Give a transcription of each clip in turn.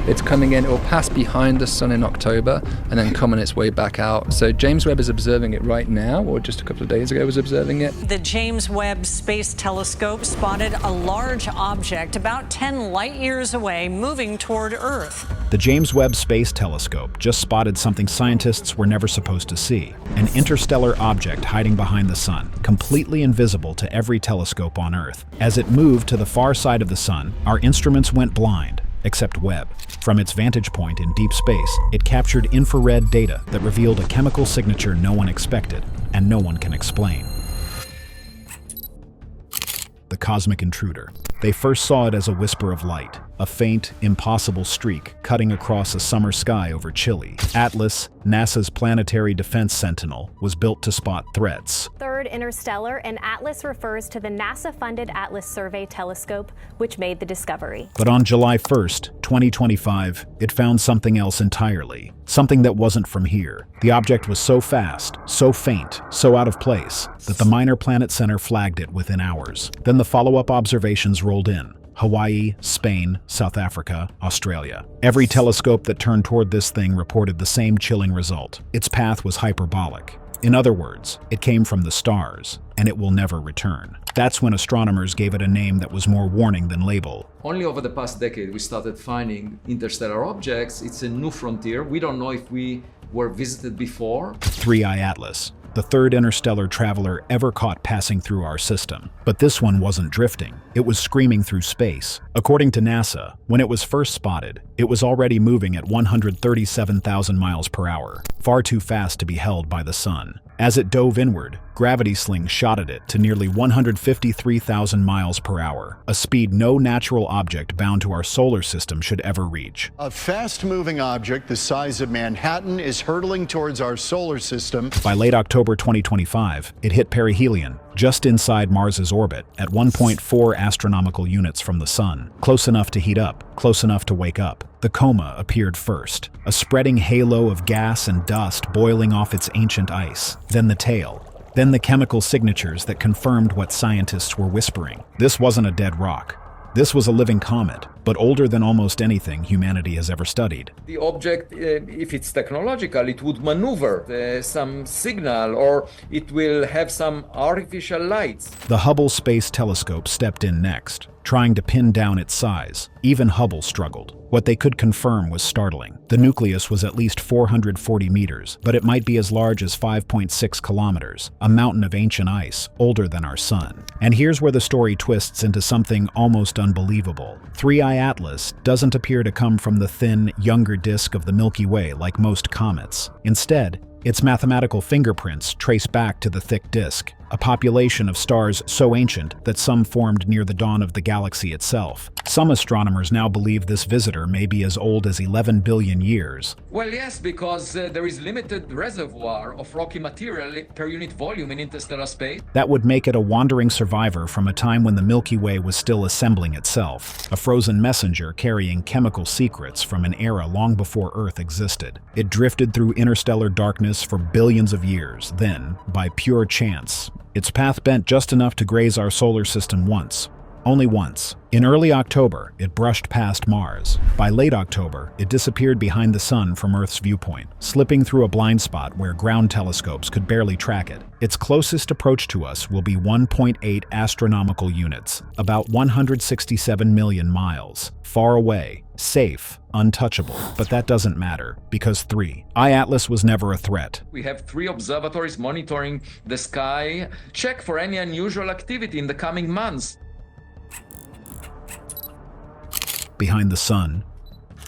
It's coming in, it will pass behind the sun in October and then come on its way back out. So James Webb is observing it right now, or just a couple of days ago was observing it. The James Webb Space Telescope spotted a large object about 10 light years away moving toward Earth. The James Webb Space Telescope just spotted something scientists were never supposed to see. An interstellar object hiding behind the sun, completely invisible to every telescope on Earth. As it moved to the far side of the sun, our instruments went blind, except Webb. From its vantage point in deep space, it captured infrared data that revealed a chemical signature no one expected, and no one can explain. The cosmic intruder. They first saw it as a whisper of light, a faint, impossible streak cutting across a summer sky over Chile. Atlas, NASA's planetary defense sentinel, was built to spot threats. Third interstellar, and Atlas refers to the NASA-funded Atlas Survey Telescope, which made the discovery. But on July 1st, 2025, it found something else entirely. Something that wasn't from here. The object was so fast, so faint, so out of place, that the Minor Planet Center flagged it within hours. Then the follow-up observations rolled in. Hawaii, Spain, South Africa, Australia. Every telescope that turned toward this thing reported the same chilling result. Its path was hyperbolic. In other words, it came from the stars, and it will never return. That's when astronomers gave it a name that was more warning than label. Only over the past decade we started finding interstellar objects. It's a new frontier. We don't know if we were visited before. 3I Atlas, the third interstellar traveler ever caught passing through our system. But this one wasn't drifting. It was screaming through space. According to NASA, when it was first spotted, it was already moving at 137,000 miles per hour, far too fast to be held by the sun. As it dove inward, gravity slings shot at it to nearly 153,000 miles per hour, a speed no natural object bound to our solar system should ever reach. A fast-moving object the size of Manhattan is hurtling towards our solar system. By late October 2025, it hit perihelion, just inside Mars's orbit, at 1.4 astronomical units from the sun, close enough to heat up, close enough to wake up. The coma appeared first, a spreading halo of gas and dust boiling off its ancient ice. Then the tail. Then the chemical signatures that confirmed what scientists were whispering. This wasn't a dead rock. This was a living comet, but older than almost anything humanity has ever studied. The object, if it's technological, it would maneuver some signal, or it will have some artificial lights. The Hubble Space Telescope stepped in next, trying to pin down its size. Even Hubble struggled. What they could confirm was startling. The nucleus was at least 440 meters, but it might be as large as 5.6 kilometers, a mountain of ancient ice, older than our sun. And here's where the story twists into something almost unbelievable. 3I Atlas doesn't appear to come from the thin, younger disk of the Milky Way like most comets. Instead, its mathematical fingerprints trace back to the thick disk, a population of stars so ancient that some formed near the dawn of the galaxy itself. Some astronomers now believe this visitor may be as old as 11 billion years. Well, yes, because there is limited reservoir of rocky material per unit volume in interstellar space. That would make it a wandering survivor from a time when the Milky Way was still assembling itself, a frozen messenger carrying chemical secrets from an era long before Earth existed. It drifted through interstellar darkness for billions of years, then, by pure chance, its path bent just enough to graze our solar system once. Only once. In early October, it brushed past Mars. By late October, it disappeared behind the sun from Earth's viewpoint, slipping through a blind spot where ground telescopes could barely track it. Its closest approach to us will be 1.8 astronomical units, about 167 million miles, far away, safe, untouchable. But that doesn't matter, because 3I Atlas was never a threat. We have 3 observatories monitoring the sky. Check for any unusual activity in the coming months. Behind the sun.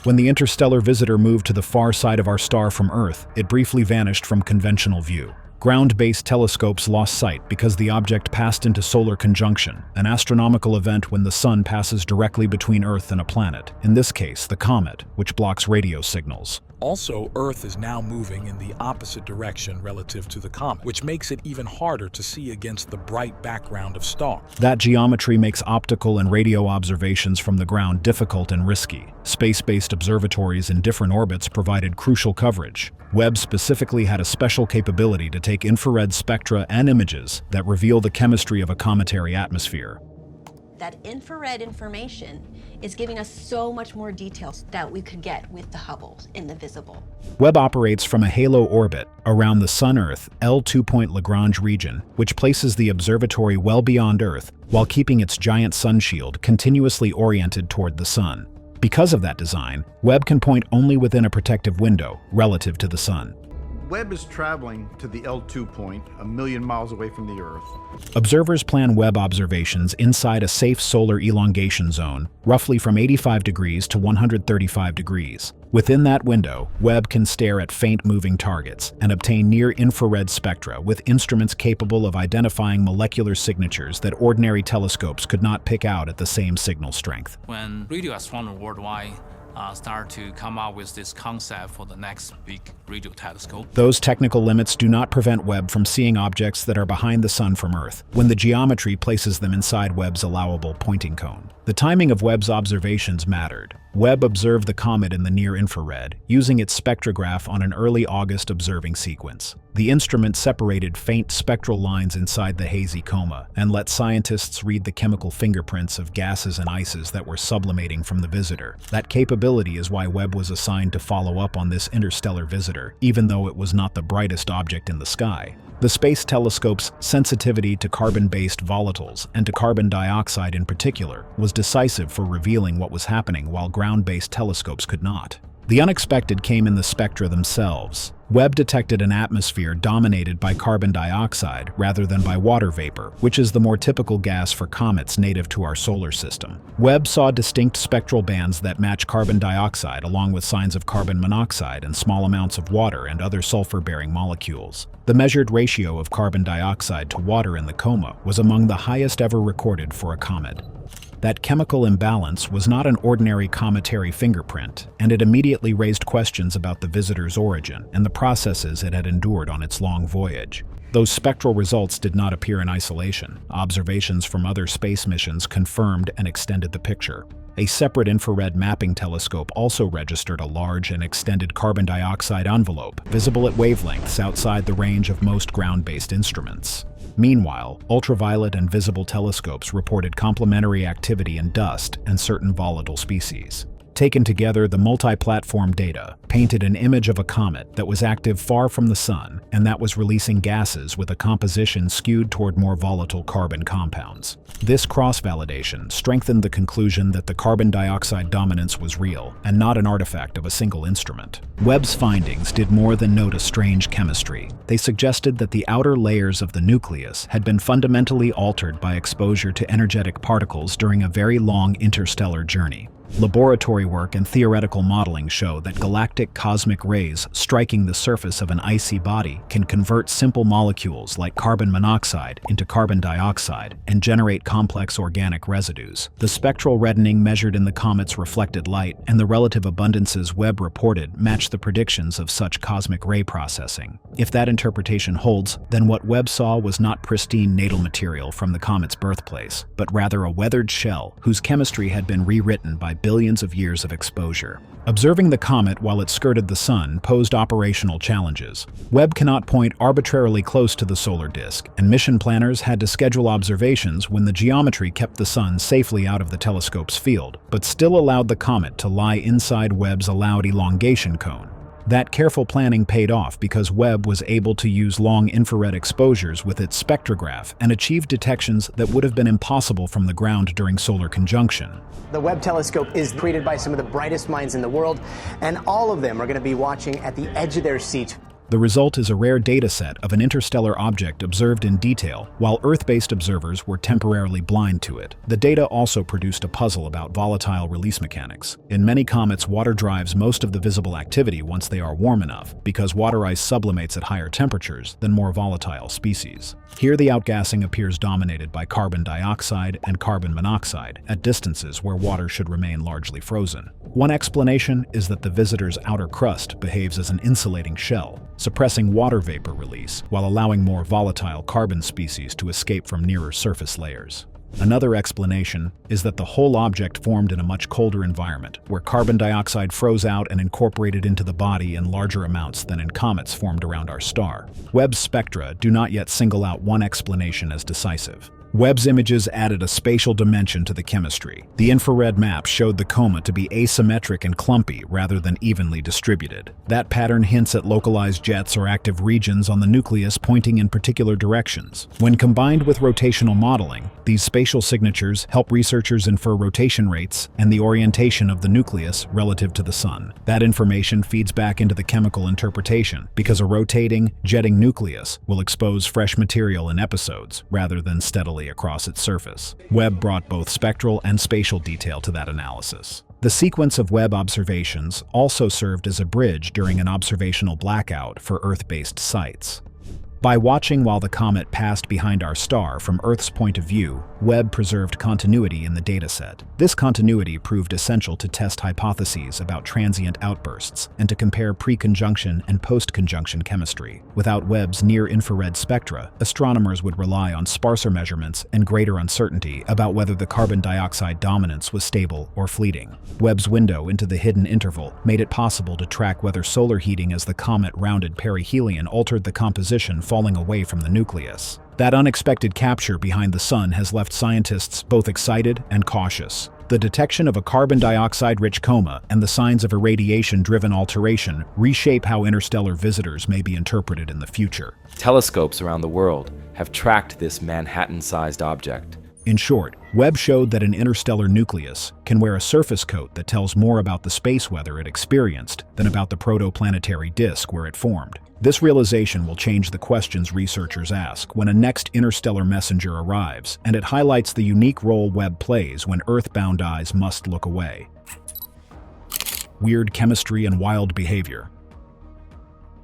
When the interstellar visitor moved to the far side of our star from Earth, it briefly vanished from conventional view. Ground-based telescopes lost sight because the object passed into solar conjunction, an astronomical event when the sun passes directly between Earth and a planet, in this case, the comet, which blocks radio signals. Also, Earth is now moving in the opposite direction relative to the comet, which makes it even harder to see against the bright background of stars. That geometry makes optical and radio observations from the ground difficult and risky. Space-based observatories in different orbits provided crucial coverage. Webb specifically had a special capability to take infrared spectra and images that reveal the chemistry of a cometary atmosphere. that infrared information is giving us so much more details that we could get with the Hubble in the visible. Webb operates from a halo orbit around the Sun-Earth L2-point Lagrange region, which places the observatory well beyond Earth while keeping its giant sun shield continuously oriented toward the Sun. Because of that design, Webb can point only within a protective window relative to the Sun. Webb is traveling to the L2 point, 1,000,000 miles away from the Earth. Observers plan Webb observations inside a safe solar elongation zone, roughly from 85 degrees to 135 degrees. Within that window, Webb can stare at faint moving targets and obtain near-infrared spectra with instruments capable of identifying molecular signatures that ordinary telescopes could not pick out at the same signal strength. When radio astronomers worldwide start to come up with this concept for the next big radio telescope. Those technical limits do not prevent Webb from seeing objects that are behind the Sun from Earth, when the geometry places them inside Webb's allowable pointing cone. The timing of Webb's observations mattered. Webb observed the comet in the near-infrared, using its spectrograph on an early August observing sequence. The instrument separated faint spectral lines inside the hazy coma and let scientists read the chemical fingerprints of gases and ices that were sublimating from the visitor. That capability is why Webb was assigned to follow up on this interstellar visitor, even though it was not the brightest object in the sky. The Space Telescope's sensitivity to carbon-based volatiles, and to carbon dioxide in particular, was decisive for revealing what was happening while ground-based telescopes could not. The unexpected came in the spectra themselves. Webb detected an atmosphere dominated by carbon dioxide rather than by water vapor, which is the more typical gas for comets native to our solar system. Webb saw distinct spectral bands that match carbon dioxide along with signs of carbon monoxide and small amounts of water and other sulfur-bearing molecules. The measured ratio of carbon dioxide to water in the coma was among the highest ever recorded for a comet. That chemical imbalance was not an ordinary cometary fingerprint, and it immediately raised questions about the visitor's origin and the processes it had endured on its long voyage. Those spectral results did not appear in isolation. Observations from other space missions confirmed and extended the picture. A separate infrared mapping telescope also registered a large and extended carbon dioxide envelope, visible at wavelengths outside the range of most ground-based instruments. Meanwhile, ultraviolet and visible telescopes reported complementary activity in dust and certain volatile species. Taken together, the multi-platform data painted an image of a comet that was active far from the Sun and that was releasing gases with a composition skewed toward more volatile carbon compounds. This cross-validation strengthened the conclusion that the carbon dioxide dominance was real and not an artifact of a single instrument. Webb's findings did more than note a strange chemistry. They suggested that the outer layers of the nucleus had been fundamentally altered by exposure to energetic particles during a very long interstellar journey. Laboratory work and theoretical modeling show that galactic cosmic rays striking the surface of an icy body can convert simple molecules like carbon monoxide into carbon dioxide and generate complex organic residues. The spectral reddening measured in the comet's reflected light and the relative abundances Webb reported match the predictions of such cosmic ray processing. If that interpretation holds, then what Webb saw was not pristine natal material from the comet's birthplace, but rather a weathered shell whose chemistry had been rewritten by billions of years of exposure. Observing the comet while it skirted the Sun posed operational challenges. Webb cannot point arbitrarily close to the solar disk, and mission planners had to schedule observations when the geometry kept the Sun safely out of the telescope's field, but still allowed the comet to lie inside Webb's allowed elongation cone. That careful planning paid off because Webb was able to use long infrared exposures with its spectrograph and achieve detections that would have been impossible from the ground during solar conjunction. The Webb telescope is created by some of the brightest minds in the world, and all of them are going to be watching at the edge of their seat. The result is a rare dataset of an interstellar object observed in detail, while Earth-based observers were temporarily blind to it. The data also produced a puzzle about volatile release mechanics. In many comets, water drives most of the visible activity once they are warm enough, because water ice sublimates at higher temperatures than more volatile species. Here the outgassing appears dominated by carbon dioxide and carbon monoxide at distances where water should remain largely frozen. One explanation is that the visitor's outer crust behaves as an insulating shell, suppressing water vapor release while allowing more volatile carbon species to escape from nearer surface layers. Another explanation is that the whole object formed in a much colder environment, where carbon dioxide froze out and incorporated into the body in larger amounts than in comets formed around our star. Webb's spectra do not yet single out one explanation as decisive. Webb's images added a spatial dimension to the chemistry. The infrared map showed the coma to be asymmetric and clumpy rather than evenly distributed. That pattern hints at localized jets or active regions on the nucleus pointing in particular directions. When combined with rotational modeling, these spatial signatures help researchers infer rotation rates and the orientation of the nucleus relative to the Sun. That information feeds back into the chemical interpretation because a rotating, jetting nucleus will expose fresh material in episodes rather than steadily across its surface. Webb brought both spectral and spatial detail to that analysis. The sequence of Webb observations also served as a bridge during an observational blackout for Earth-based sites. By watching while the comet passed behind our star from Earth's point of view, Webb preserved continuity in the dataset. This continuity proved essential to test hypotheses about transient outbursts and to compare pre-conjunction and post-conjunction chemistry. Without Webb's near-infrared spectra, astronomers would rely on sparser measurements and greater uncertainty about whether the carbon dioxide dominance was stable or fleeting. Webb's window into the hidden interval made it possible to track whether solar heating as the comet rounded perihelion altered the composition falling away from the nucleus. That unexpected capture behind the Sun has left scientists both excited and cautious. The detection of a carbon dioxide-rich coma and the signs of irradiation-driven alteration reshape how interstellar visitors may be interpreted in the future. Telescopes around the world have tracked this Manhattan-sized object. In short, Webb showed that an interstellar nucleus can wear a surface coat that tells more about the space weather it experienced than about the protoplanetary disk where it formed. This realization will change the questions researchers ask when a next interstellar messenger arrives, and it highlights the unique role Webb plays when Earth-bound eyes must look away. Weird chemistry and wild behavior.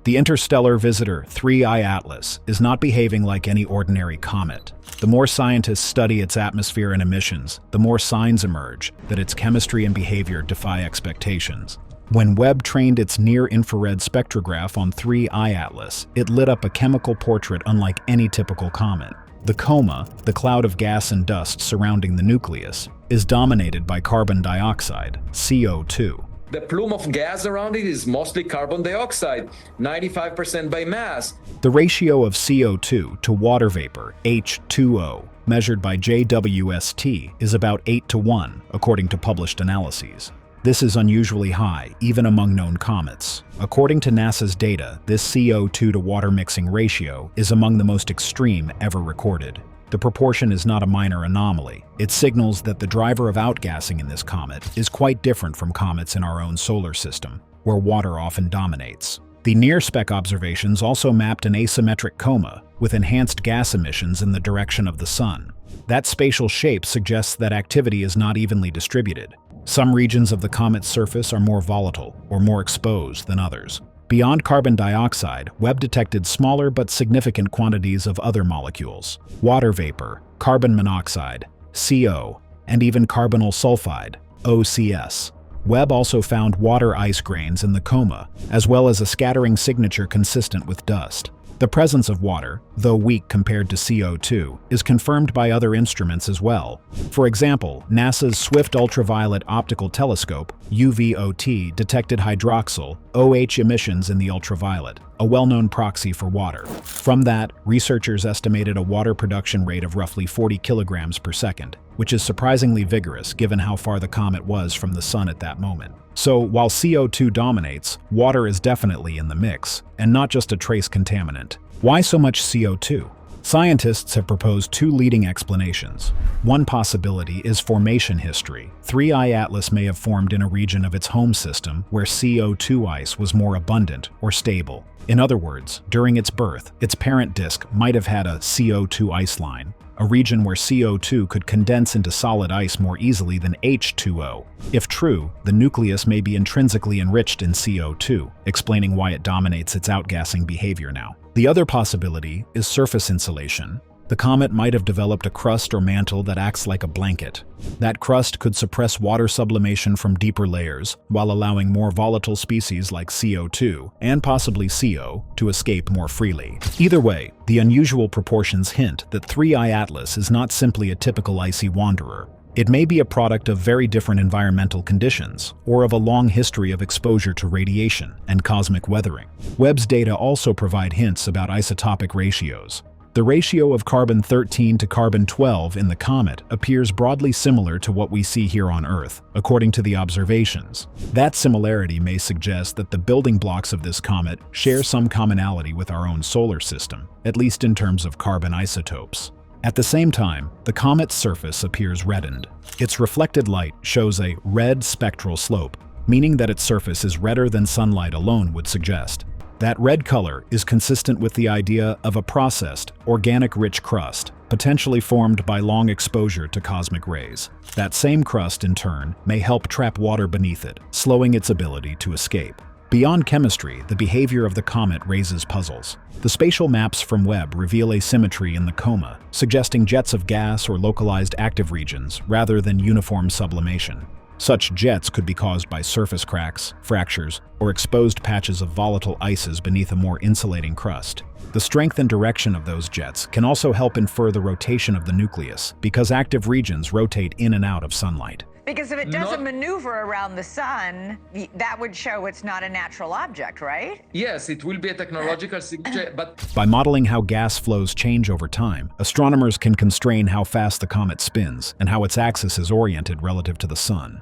The interstellar visitor 3I Atlas is not behaving like any ordinary comet. The more scientists study its atmosphere and emissions, the more signs emerge that its chemistry and behavior defy expectations. When Webb trained its near-infrared spectrograph on 3I Atlas, it lit up a chemical portrait unlike any typical comet. The coma, the cloud of gas and dust surrounding the nucleus, is dominated by carbon dioxide, CO2. The plume of gas around it is mostly carbon dioxide, 95% by mass. The ratio of CO2 to water vapor, H2O, measured by JWST, is about 8:1, according to published analyses. This is unusually high, even among known comets. According to NASA's data, this CO2 to water mixing ratio is among the most extreme ever recorded. The proportion is not a minor anomaly. It signals that the driver of outgassing in this comet is quite different from comets in our own solar system, where water often dominates. The near-spec observations also mapped an asymmetric coma with enhanced gas emissions in the direction of the Sun. That spatial shape suggests that activity is not evenly distributed. Some regions of the comet's surface are more volatile or more exposed than others. Beyond carbon dioxide, Webb detected smaller but significant quantities of other molecules: water vapor, carbon monoxide, CO, and even carbonyl sulfide, OCS. Webb also found water ice grains in the coma, as well as a scattering signature consistent with dust. The presence of water, though weak compared to CO2, is confirmed by other instruments as well. For example, NASA's Swift Ultraviolet Optical Telescope, UVOT, detected hydroxyl, OH emissions in the ultraviolet, a well-known proxy for water. From that, researchers estimated a water production rate of roughly 40 kilograms per second, which is surprisingly vigorous given how far the comet was from the Sun at that moment. So, while CO2 dominates, water is definitely in the mix, and not just a trace contaminant. Why so much CO2? Scientists have proposed two leading explanations. One possibility is formation history. 3I Atlas may have formed in a region of its home system where CO2 ice was more abundant or stable. In other words, during its birth, its parent disk might have had a CO2 ice line, a region where CO2 could condense into solid ice more easily than H2O. If true, the nucleus may be intrinsically enriched in CO2, explaining why it dominates its outgassing behavior now. The other possibility is surface insulation. The comet might have developed a crust or mantle that acts like a blanket. That crust could suppress water sublimation from deeper layers, while allowing more volatile species like CO2, and possibly CO, to escape more freely. Either way, the unusual proportions hint that 3I Atlas is not simply a typical icy wanderer. It may be a product of very different environmental conditions, or of a long history of exposure to radiation and cosmic weathering. Webb's data also provide hints about isotopic ratios. The ratio of carbon-13 to carbon-12 in the comet appears broadly similar to what we see here on Earth, according to the observations. That similarity may suggest that the building blocks of this comet share some commonality with our own solar system, at least in terms of carbon isotopes. At the same time, the comet's surface appears reddened. Its reflected light shows a red spectral slope, meaning that its surface is redder than sunlight alone would suggest. That red color is consistent with the idea of a processed, organic-rich crust, potentially formed by long exposure to cosmic rays. That same crust, in turn, may help trap water beneath it, slowing its ability to escape. Beyond chemistry, the behavior of the comet raises puzzles. The spatial maps from Webb reveal asymmetry in the coma, suggesting jets of gas or localized active regions rather than uniform sublimation. Such jets could be caused by surface cracks, fractures, or exposed patches of volatile ices beneath a more insulating crust. The strength and direction of those jets can also help infer the rotation of the nucleus, because active regions rotate in and out of sunlight. Because if it doesn't maneuver around the sun, that would show it's not a natural object, right? Yes, it will be a technological signature, but... By modeling how gas flows change over time, astronomers can constrain how fast the comet spins and how its axis is oriented relative to the sun.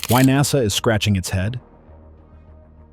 Why NASA is scratching its head?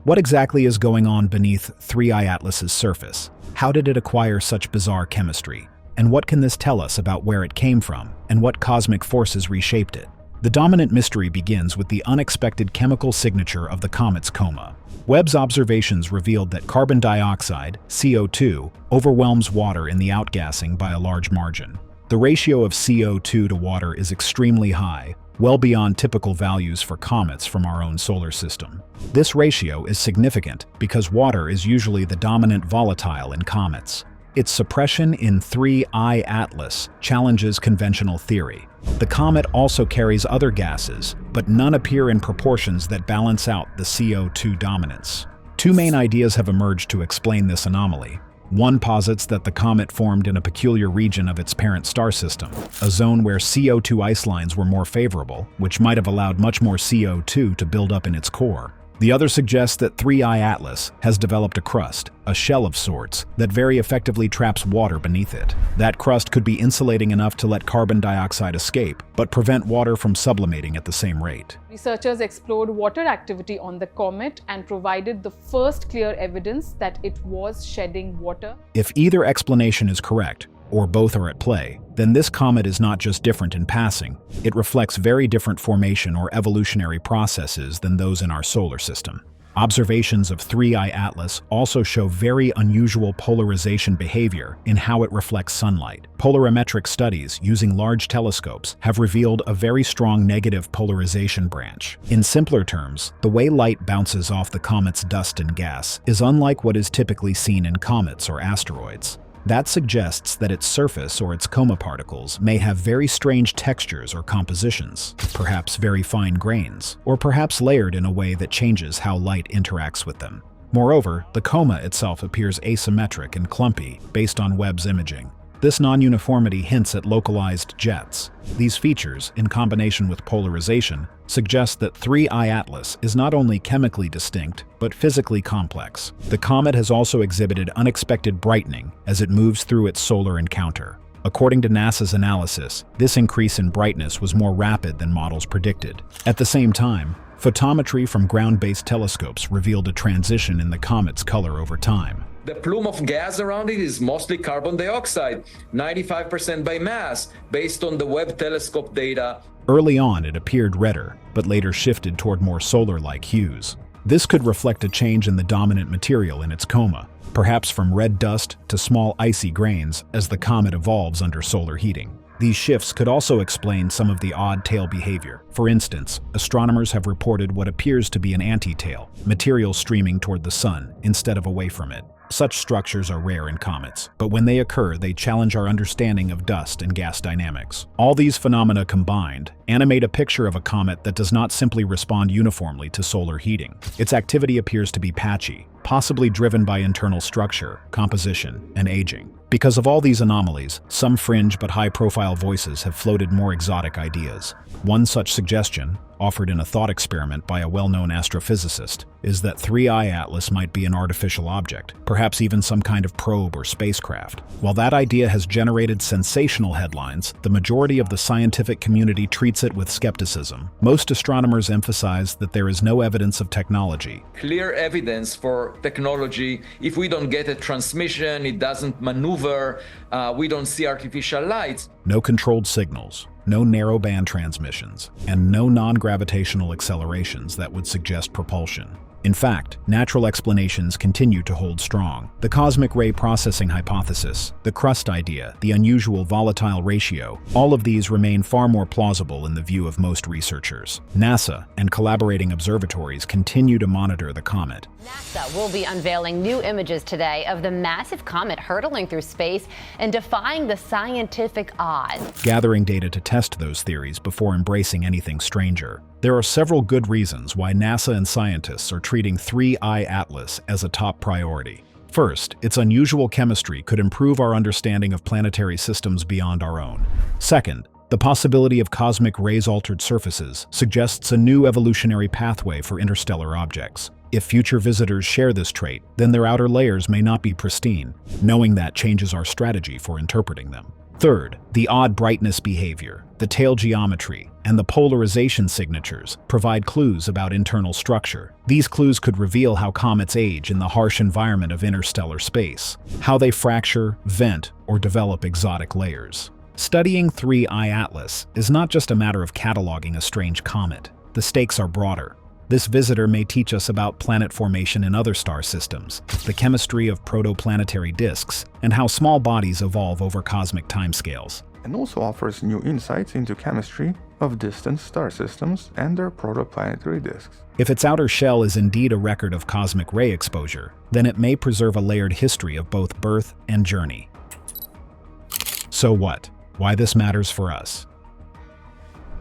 What exactly is going on beneath 3I Atlas's surface? How did it acquire such bizarre chemistry? And what can this tell us about where it came from and what cosmic forces reshaped it? The dominant mystery begins with the unexpected chemical signature of the comet's coma. Webb's observations revealed that carbon dioxide, CO2, overwhelms water in the outgassing by a large margin. The ratio of CO2 to water is extremely high, well beyond typical values for comets from our own solar system. This ratio is significant because water is usually the dominant volatile in comets. Its suppression in 3I Atlas challenges conventional theory. The comet also carries other gases, but none appear in proportions that balance out the CO2 dominance. Two main ideas have emerged to explain this anomaly. One posits that the comet formed in a peculiar region of its parent star system, a zone where CO2 ice lines were more favorable, which might have allowed much more CO2 to build up in its core. The other suggests that 3I Atlas has developed a crust, a shell of sorts, that very effectively traps water beneath it. That crust could be insulating enough to let carbon dioxide escape, but prevent water from sublimating at the same rate. Researchers explored water activity on the comet and provided the first clear evidence that it was shedding water. If either explanation is correct, or both are at play, then this comet is not just different in passing, it reflects very different formation or evolutionary processes than those in our solar system. Observations of 3I Atlas also show very unusual polarization behavior in how it reflects sunlight. Polarimetric studies using large telescopes have revealed a very strong negative polarization branch. In simpler terms, the way light bounces off the comet's dust and gas is unlike what is typically seen in comets or asteroids. That suggests that its surface or its coma particles may have very strange textures or compositions, perhaps very fine grains, or perhaps layered in a way that changes how light interacts with them. Moreover, the coma itself appears asymmetric and clumpy based on Webb's imaging. This non-uniformity hints at localized jets. These features, in combination with polarization, suggest that 3I Atlas is not only chemically distinct, but physically complex. The comet has also exhibited unexpected brightening as it moves through its solar encounter. According to NASA's analysis, this increase in brightness was more rapid than models predicted. At the same time, photometry from ground-based telescopes revealed a transition in the comet's color over time. The plume of gas around it is mostly carbon dioxide, 95% by mass, based on the Webb telescope data. Early on, it appeared redder, but later shifted toward more solar-like hues. This could reflect a change in the dominant material in its coma, perhaps from red dust to small icy grains as the comet evolves under solar heating. These shifts could also explain some of the odd tail behavior. For instance, astronomers have reported what appears to be an anti-tail, material streaming toward the sun instead of away from it. Such structures are rare in comets, but when they occur, they challenge our understanding of dust and gas dynamics. All these phenomena combined animate a picture of a comet that does not simply respond uniformly to solar heating. Its activity appears to be patchy, possibly driven by internal structure, composition, and aging. Because of all these anomalies, some fringe but high-profile voices have floated more exotic ideas. One such suggestion, offered in a thought experiment by a well-known astrophysicist, is that 3I Atlas might be an artificial object, perhaps even some kind of probe or spacecraft. While that idea has generated sensational headlines, the majority of the scientific community treats it with skepticism. Most astronomers emphasize that there is no evidence of technology. Clear evidence for technology. If we don't get a transmission, it doesn't maneuver, we don't see artificial lights. No controlled signals, no narrowband transmissions, and no non-gravitational accelerations that would suggest propulsion. In fact, natural explanations continue to hold strong. The cosmic ray processing hypothesis, the crust idea, the unusual volatile ratio, all of these remain far more plausible in the view of most researchers. NASA and collaborating observatories continue to monitor the comet. NASA will be unveiling new images today of the massive comet hurtling through space and defying the scientific odds, gathering data to test those theories before embracing anything stranger. There are several good reasons why NASA and scientists are treating 3I Atlas as a top priority. First, its unusual chemistry could improve our understanding of planetary systems beyond our own. Second, the possibility of cosmic rays-altered surfaces suggests a new evolutionary pathway for interstellar objects. If future visitors share this trait, then their outer layers may not be pristine. Knowing that changes our strategy for interpreting them. Third, the odd brightness behavior, the tail geometry, and the polarization signatures provide clues about internal structure. These clues could reveal how comets age in the harsh environment of interstellar space, how they fracture, vent, or develop exotic layers. Studying 3I Atlas is not just a matter of cataloging a strange comet. The stakes are broader. This visitor may teach us about planet formation in other star systems, the chemistry of protoplanetary disks, and how small bodies evolve over cosmic timescales. And also offers new insights into chemistry of distant star systems and their protoplanetary disks. If its outer shell is indeed a record of cosmic ray exposure, then it may preserve a layered history of both birth and journey. So what? Why this matters for us?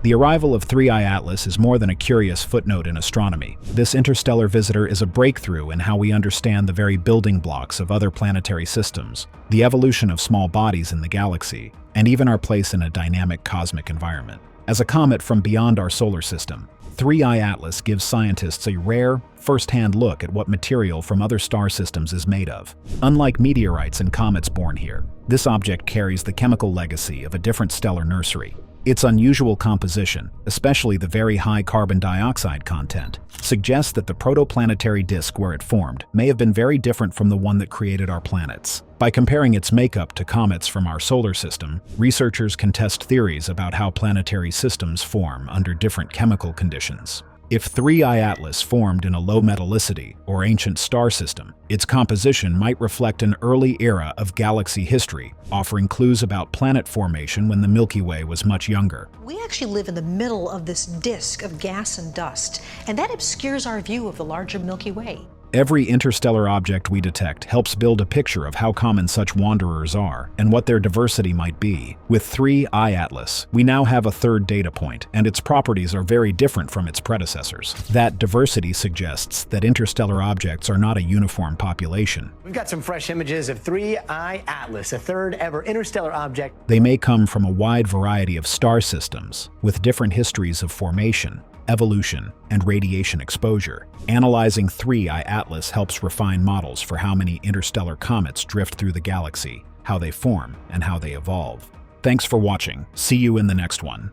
The arrival of 3I Atlas is more than a curious footnote in astronomy. This interstellar visitor is a breakthrough in how we understand the very building blocks of other planetary systems, the evolution of small bodies in the galaxy, and even our place in a dynamic cosmic environment. As a comet from beyond our solar system, 3I Atlas gives scientists a rare, first-hand look at what material from other star systems is made of. Unlike meteorites and comets born here, this object carries the chemical legacy of a different stellar nursery. Its unusual composition, especially the very high carbon dioxide content, suggests that the protoplanetary disk where it formed may have been very different from the one that created our planets. By comparing its makeup to comets from our solar system, researchers can test theories about how planetary systems form under different chemical conditions. If 3I Atlas formed in a low metallicity or ancient star system, its composition might reflect an early era of galaxy history, offering clues about planet formation when the Milky Way was much younger. We actually live in the middle of this disk of gas and dust, and that obscures our view of the larger Milky Way. Every interstellar object we detect helps build a picture of how common such wanderers are and what their diversity might be. With 3I Atlas, we now have a third data point, and its properties are very different from its predecessors. That diversity suggests that interstellar objects are not a uniform population. We've got some fresh images of 3I Atlas, a third ever interstellar object. They may come from a wide variety of star systems, with different histories of formation, evolution, and radiation exposure. Analyzing 3I Atlas helps refine models for how many interstellar comets drift through the galaxy, how they form, and how they evolve. Thanks for watching. See you in the next one.